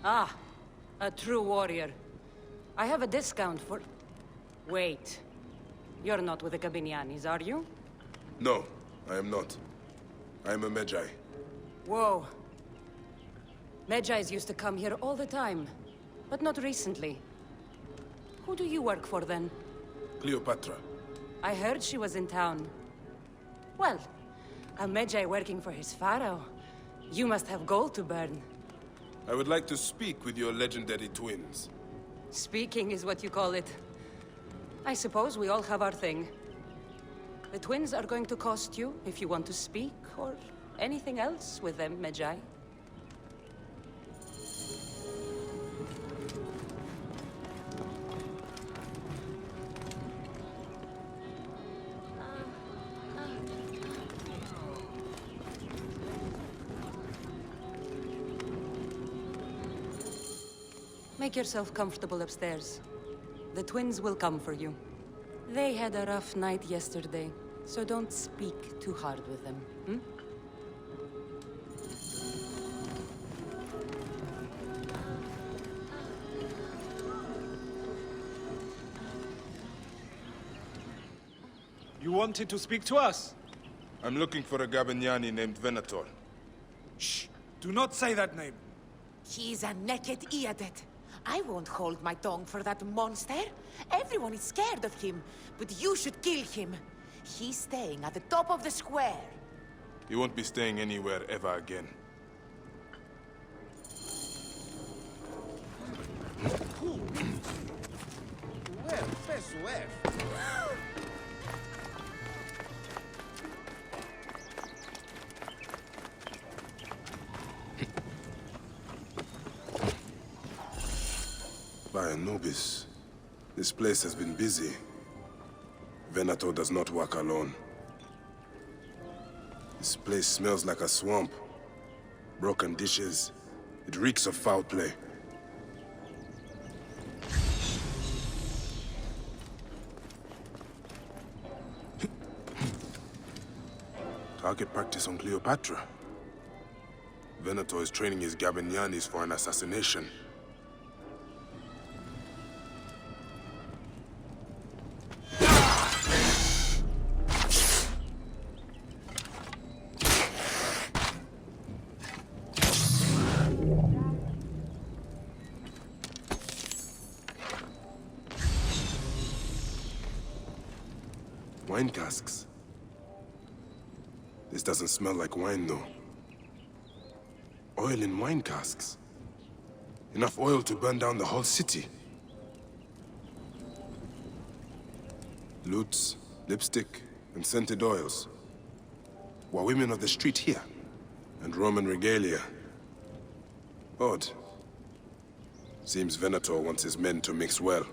Ah, a true warrior. I have a discount for... Wait. You're not with the Gabinianis, are you? No, I am not. I am a Medjay. Whoa. Medjais used to come here all the time, but not recently. Who do you work for, then? Cleopatra. I heard she was in town. Well, a Medjay working for his pharaoh. You must have gold to burn. I would like to speak with your legendary twins. Speaking is what you call it. I suppose we all have our thing. The twins are going to cost you if you want to speak, or anything else with them, Medjay. Make yourself comfortable upstairs. The twins will come for you. They had a rough night yesterday, so don't speak too hard with them, hmm? You wanted to speak to us? I'm looking for a Gabiniani named Venator. Shh! Do not say that name. He's a naked idiot. I won't hold my tongue for that monster. Everyone is scared of him, but you should kill him. He's staying at the top of the square. He won't be staying anywhere ever again. By Anubis, this place has been busy. Venator does not work alone. This place smells like a swamp. Broken dishes. It reeks of foul play. Target practice on Cleopatra. Venator is training his Gabinianis for an assassination. Wine casks. This doesn't smell like wine, though. Oil in wine casks. Enough oil to burn down the whole city. Lutes, lipstick, and scented oils. Were women of the street here? And Roman regalia. Odd. Seems Venator wants his men to mix well.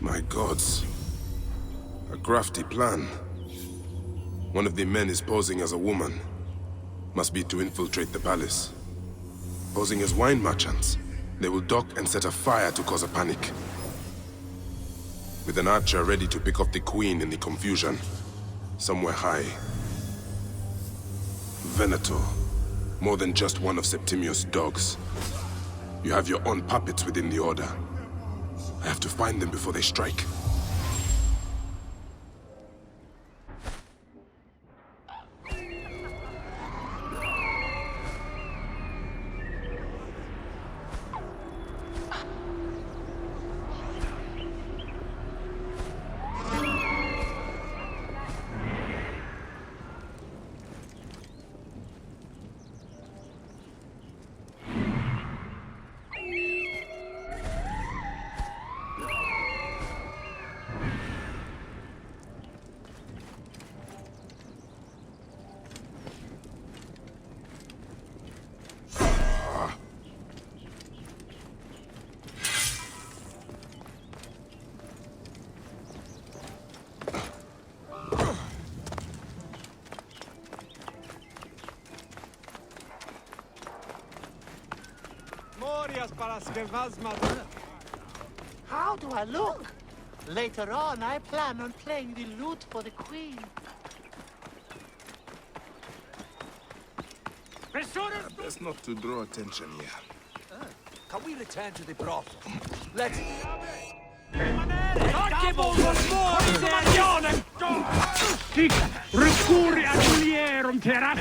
My gods. A crafty plan. One of the men is posing as a woman. Must be to infiltrate the palace. Posing as wine merchants, they will dock and set a fire to cause a panic. With an archer ready to pick off the queen in the confusion. Somewhere high. Venator. More than just one of Septimius' dogs. You have your own puppets within the Order. I have to find them before they strike. How do I look? Later on, I plan on playing the lute for the queen. Best not to draw attention here. Can we return to the brothel? Let's... Sic recuri ad mulierum terra.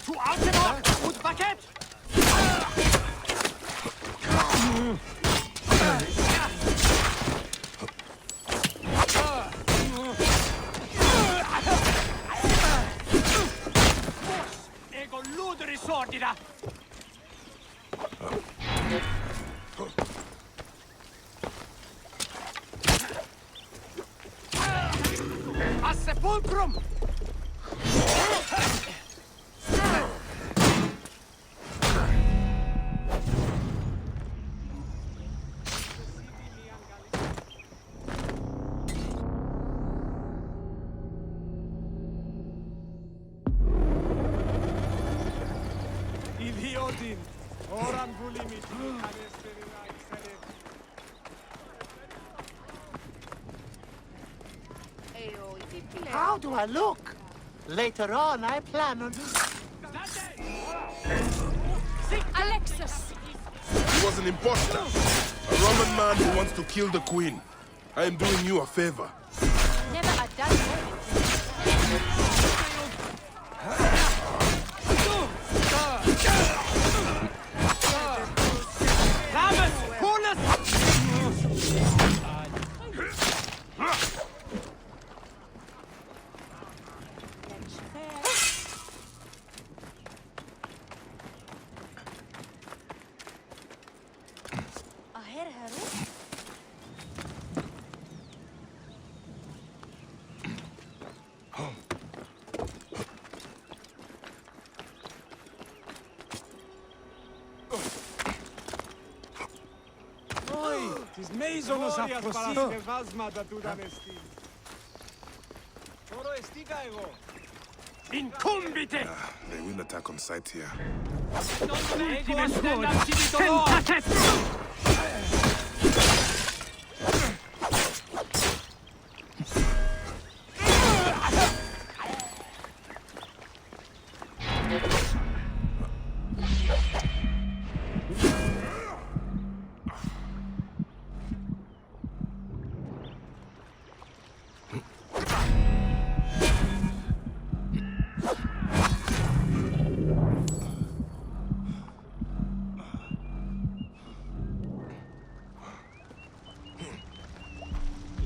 Tu Altima und Paket! Ego luderi sordida. A sepulcrum! Idiotin! Oran bulimit! How do I look? Later on, I plan on... Alexis! He was an imposter. A Roman man who wants to kill the queen. I am doing you a favor. Never a done. Tis meizonos afrosite vazmata tu danestin. Toro estiga ego. Incumbite! They will attack on sight here. Ultime squad.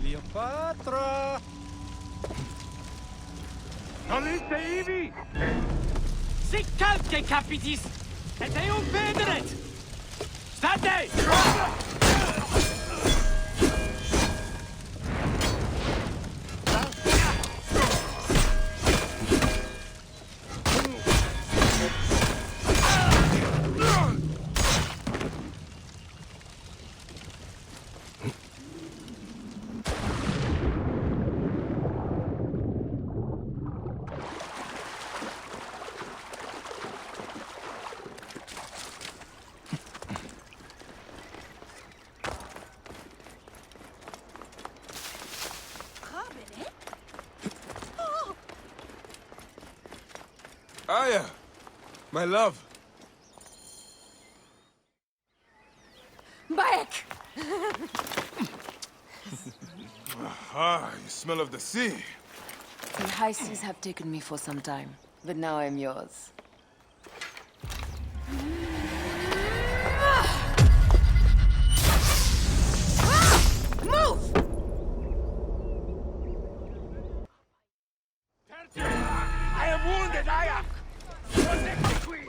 Cleopatra! Solite ivi! Sic calce capitis! Et eum pederet! State! Aya! My love! Back! Ah, you smell of the sea. The high seas have taken me for some time, but now I'm yours. Move! I am wounded, Aya! Protect the queen!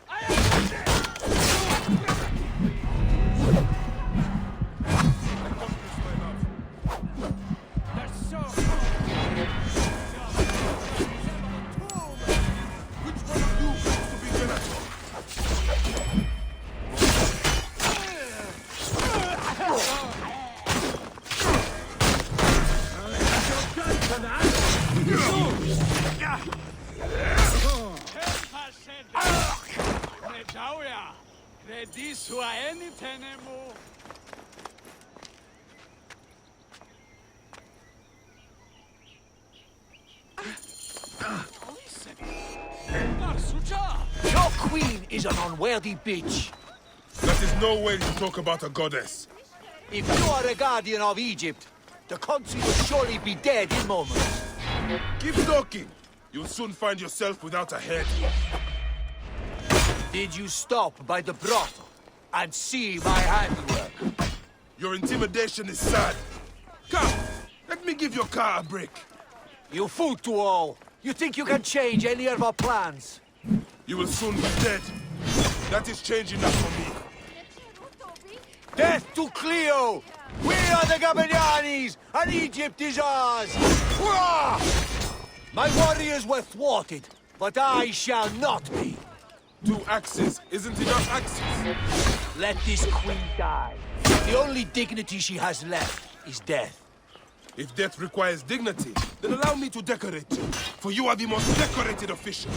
I am wounded! There's so... Which one of you queen is an unworthy bitch. That is no way to talk about a goddess. If you are a guardian of Egypt, the country will surely be dead in moments. Keep talking. You'll soon find yourself without a head. Did you stop by the brothel and see my handiwork? Your intimidation is sad. Come, let me give your car a break. You fool to all. You think you can change any of our plans? You will soon be dead. That is change enough for me. Death to Cleo! We are the Gabanianis, and Egypt is ours! Hurrah! My warriors were thwarted, but I shall not be. 2 axes isn't enough axes. Let this queen die. The only dignity she has left is death. If death requires dignity, then allow me to decorate you, for you are the most decorated official.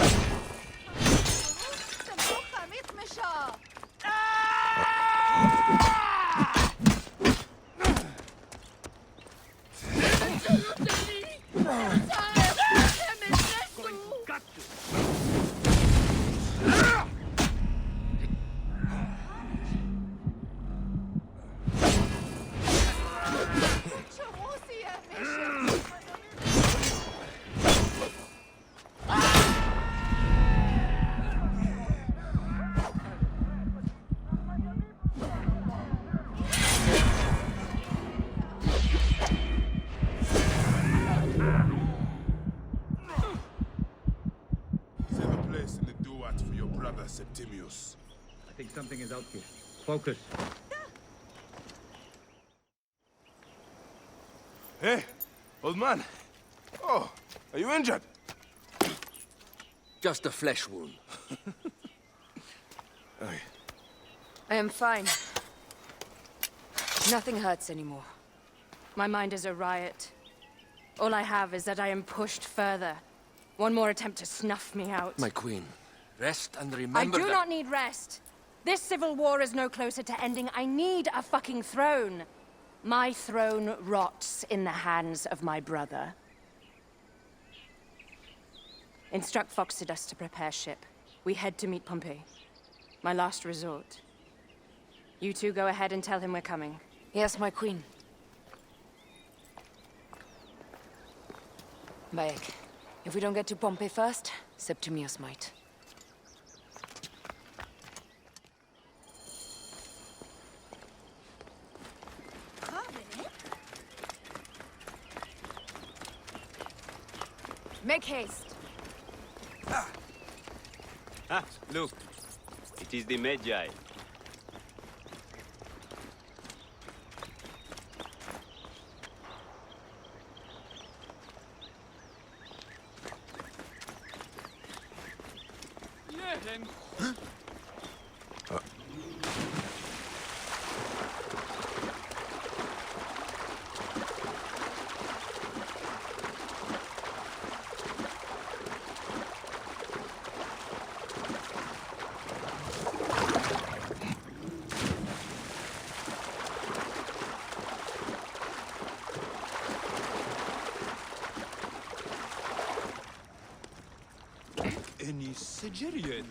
Septimius. I think something is out here. Focus. Hey, old man. Oh, are you injured? Just a flesh wound. I am fine. Nothing hurts anymore. My mind is a riot. All I have is that I am pushed further. One more attempt to snuff me out. My queen, rest and I remember do not need rest. This civil war is no closer to ending. I need a fucking throne. My throne rots in the hands of my brother. Instruct Foxidus to prepare ship. We head to meet Pompey. My last resort. You two go ahead and tell him we're coming. Yes, my queen. Bayek, if we don't get to Pompey first, Septimius might. Make haste. Ah, look. It is the Magi. Any Sigirians?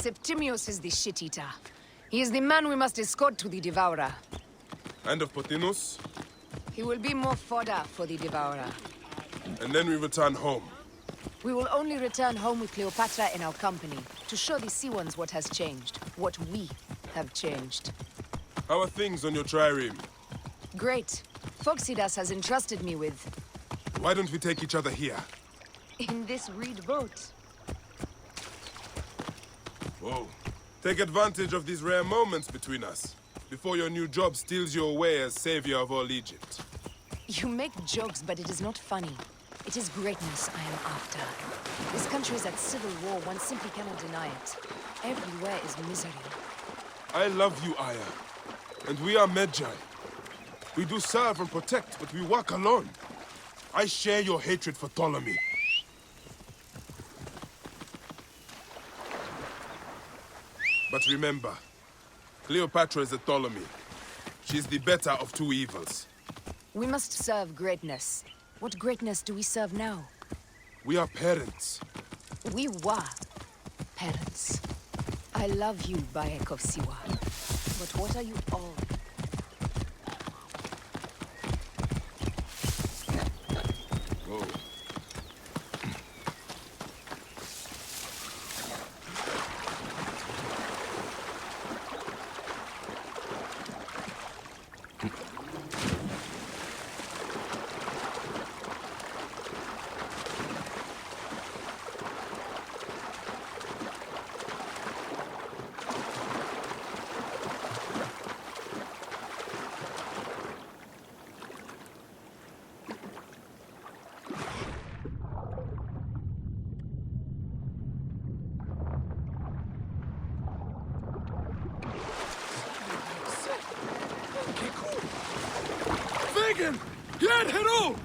Septimius is the shit-eater. He is the man we must escort to the Devourer. And of Pothinus? He will be more fodder for the Devourer. And then we return home. We will only return home with Cleopatra in our company, to show the Sea Ones what has changed, what we have changed. How are things on your trireme? Great. Phoxidas has entrusted me with... Why don't we take each other here? in this reed boat. Whoa. Take advantage of these rare moments between us, before your new job steals you away as savior of all Egypt. You make jokes, but it is not funny. It is greatness I am after. This country is at civil war, one simply cannot deny it. Everywhere is misery. I love you, Aya. And we are Medjay. We do serve and protect, but we work alone. I share your hatred for Ptolemy. But remember, Cleopatra is a Ptolemy. She's the better of two evils. We must serve greatness. What greatness do we serve now? We are parents. We were parents. I love you, Bayek of Siwa. But what are you all? Whoa. Vegan! Yad Hero!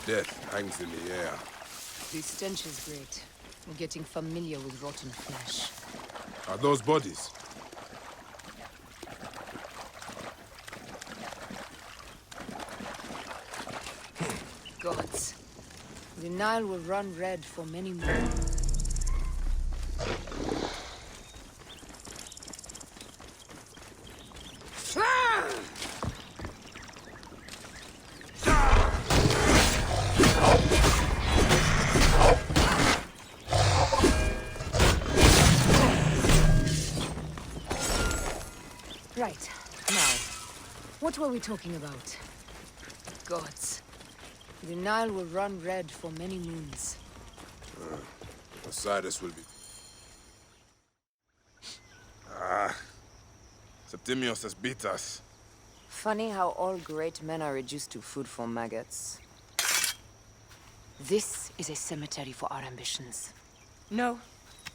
Death hangs in the air. The stench is great. I'm getting familiar with rotten flesh. Are those bodies? Gods. The Nile will run red for many moons. Right. Now, what were we talking about? Gods. The Nile will run red for many moons. Osiris will be... Septimius has beat us. Funny how all great men are reduced to food for maggots. This is a cemetery for our ambitions. No.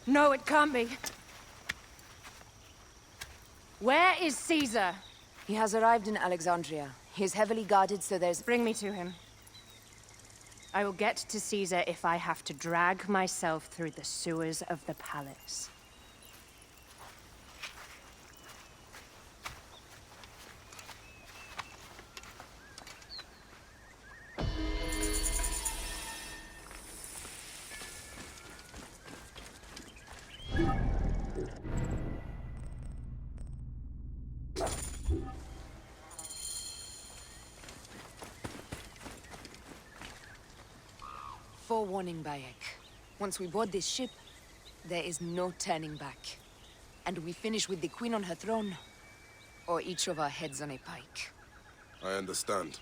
No, it can't be. Where is Caesar? He has arrived in Alexandria. He is heavily guarded, so there's... Bring me to him. I will get to Caesar if I have to drag myself through the sewers of the palace. Forewarning, Bayek. Once we board this ship, there is no turning back. And we finish with the Queen on her throne, or each of our heads on a pike. I understand.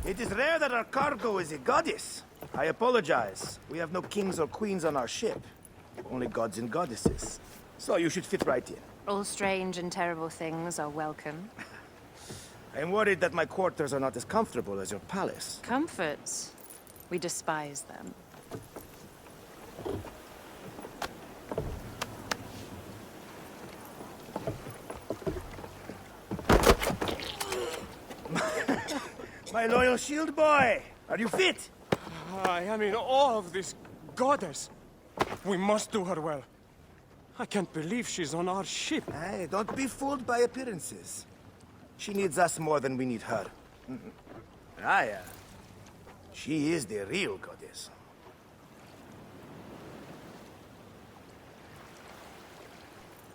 It is rare that our cargo is a goddess. I apologize. We have no kings or queens on our ship. Only gods and goddesses. So you should fit right in. All strange and terrible things are welcome. I am worried that my quarters are not as comfortable as your palace. Comforts. We despise them. My loyal shield boy! Are you fit? I am in awe of this goddess. We must do her well. I can't believe she's on our ship. Hey, don't be fooled by appearances. She needs us more than we need her. Raya, she is the real goddess.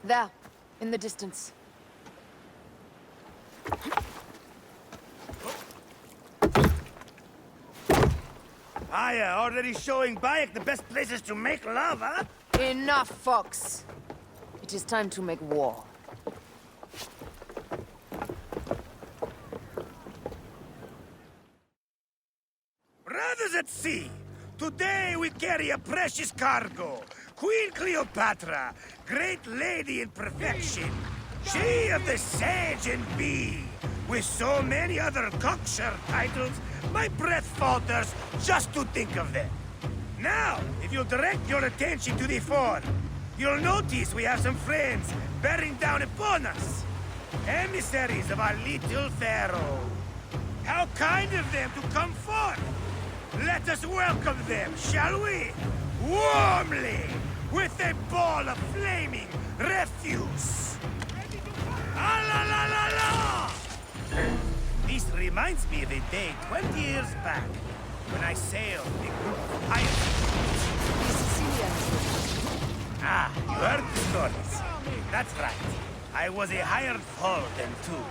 There, in the distance. Raya, already showing Bayek the best places to make love, huh? Enough, Fox. It is time to make war. Brothers at sea, today we carry a precious cargo. Queen Cleopatra, great lady in perfection. She of the Sage and Bee. With so many other cocksure titles, my breath falters just to think of them. Now, if you'll direct your attention to the fore, you'll notice we have some friends bearing down upon us. Emissaries of our little pharaoh. How kind of them to come forth! Let us welcome them, shall we? Warmly, with a ball of flaming refuse. Ah la la la la! This reminds me of a day 20 years back, when I sailed a group of pirates. Ah, you heard the stories. That's right. I was a hired foal then, too.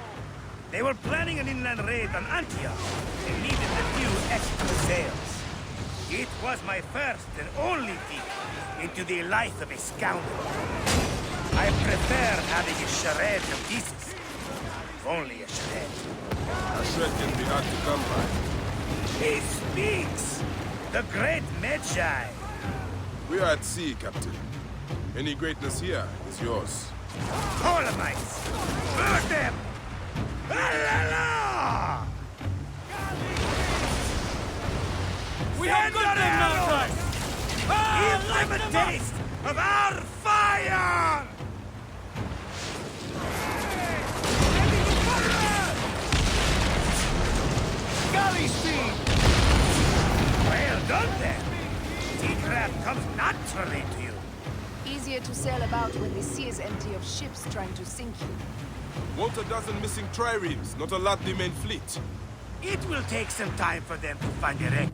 They were planning an inland raid on Antioch and needed a few extra sails. It was my first and only peek into the life of a scoundrel. I prefer having a charade of pieces. If only a charade. A shred can be hard to come by. He speaks! The great Magi! We are at sea, Captain. Any greatness here is yours. Ptolemaites! Burn them! Ah la la! We have got them now, guys! Give them a taste of our fire! Galley speed! Well done, then. Seacraft comes naturally to you. Easier to sail about when the sea is empty of ships trying to sink you. Want a dozen missing triremes, not a lot the main fleet. It will take some time for them to find a wreck.